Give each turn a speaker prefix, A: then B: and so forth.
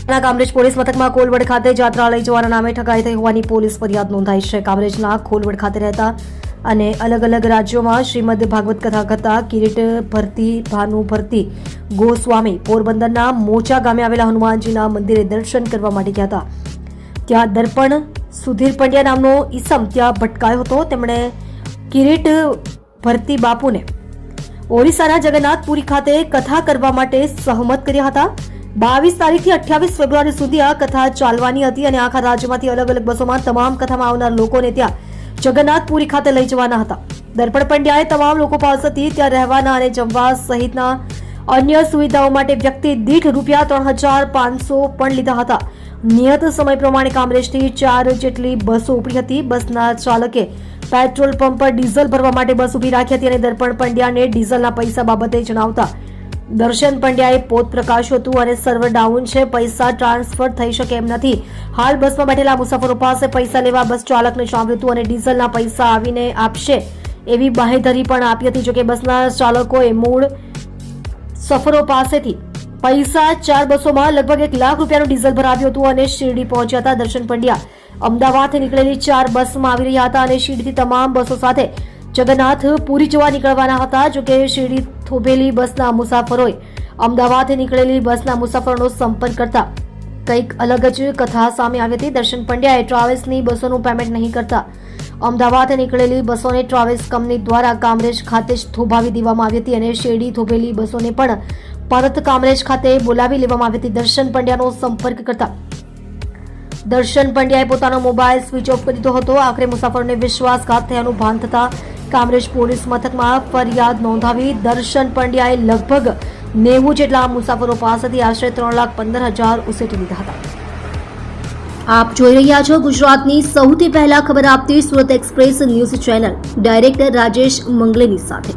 A: Kamrej police મથકમાં કોલવડ ખાતે જાત્રા લઈ જવાના નામે ઠગાઈ થઈ હોવાની પોલીસ ફરિયાદ નોંધાઈ છે. કામરેજના કોલવડ ખાતે રહેતા અને અલગ અલગ રાજ્યોમાં શ્રીમદ ભાગવત કથા કરતા કિરીટ ભરતી ભાનુ ભરતી ગોસ્વામી પોરબંદરના મોચા ગામે આવેલા હનુમાનજીના મંદિરે દર્શન કરવા માટે ગયા હતા. ત્યાં દર્પણ સુધીર પંડ્યા નામનો ઈસમ ત્યાં ભટકાયો હતો. તેમણે કિરીટ ભરતી બાપુને ઓરિસ્સાના જગન્નાથપુરી ખાતે કથા કરવા માટે સહમત કર્યા હતા. 22 તારીખથી 28 ફેબ્રુઆરી સુધી આ કથા ચાલવાની હતી અને આખા રાજ્યમાંથી અલગ અલગ બસોમાં તમામ કથામાં આવનાર લોકોને ત્યાં જગન્નાથપુરી ખાતે લઈ જવાના હતા. દર્પણ પંડ્યાએ તમામ લોકો પાસેથી ત્યાં રહેવાના અને જમવા સહિતના અન્ય સુવિધાઓ માટે વ્યક્તિ દીઠ ₹3,500 પણ લીધા હતા. નિયત સમય પ્રમાણે કામરેજથી 4 જેટલી બસો ઉપડી હતી. બસના ચાલકે પેટ્રોલ પંપ પર ડીઝલ ભરવા માટે બસ ઉભી રાખી હતી અને દર્પણ પંડ્યાને ડીઝલના પૈસા બાબતે જણાવતા દર્શન પંડ્યાએ પોત પ્રકાશ્યું હતું અને સર્વર ડાઉન છે, પૈસા ટ્રાન્સફર થઈ શકે એમ નથી. હાલ બસમાં બેઠેલા મુસાફરો પાસે પૈસા લેવા બસ ચાલકને જણાવ્યું હતું અને ડીઝલના પૈસા આવીને આપશે એવી બાહેધરી પણ આપી હતી. જોકે બસના ચાલકોએ મૂળ સફરો પાસેથી પૈસા 4 બસોમાં લગભગ ₹1 લાખ ડીઝલ ભરાવ્યું હતું અને શિરડી પહોંચ્યા હતા. દર્શન પંડ્યા અમદાવાદથી નીકળેલી 4 બસમાં આવી રહ્યા હતા અને શિરડીથી તમામ બસો સાથે જગન્નાથપુરી જવા નીકળવાના હતા. જોકે શિરડી થોભેલી બસના મુસાફરોએ અમદાવાદથી નીકળેલી બસના મુસાફરોનો સંપર્ક કરતા કંઈક અલગ જ કથા સામે આવી હતી. દર્શન પંડ્યાએ ટ્રાવેલ્સની બસોનું પેમેન્ટ નહીં કરતા અમદાવાદથી નીકળેલી બસોને ટ્રાવેલ્સ કંપની દ્વારા કામરેજ ખાતે જ થોભાવી દેવામાં આવી હતી અને શિરડી થોભેલી બસોને પણ પરત કામરેજ ખાતે બોલાવી લેવામાં આવી હતી. દર્શન પંડ્યાનો સંપર્ક કરતા દર્શન પંડ્યાએ પોતાનો મોબાઈલ સ્વિચ ઓફ કરી દીધો હતો. આખરે મુસાફરોને વિશ્વાસઘાત થયાનું ભાન થતા કામરેજ પોલીસ મથકમાં ફરિયાદ નોંધાવી દર્શન પંડ્યાએ લગભગ 90 જેટલા મુસાફરો પાસેથી આશરે ₹3,15,000 ઉસેટી લીધા હતા. આપ જોઈ રહ્યા છો ગુજરાતની સૌથી પહેલા ખબર આપતી Surat express news channel director Rajesh મંગલેની સાથે.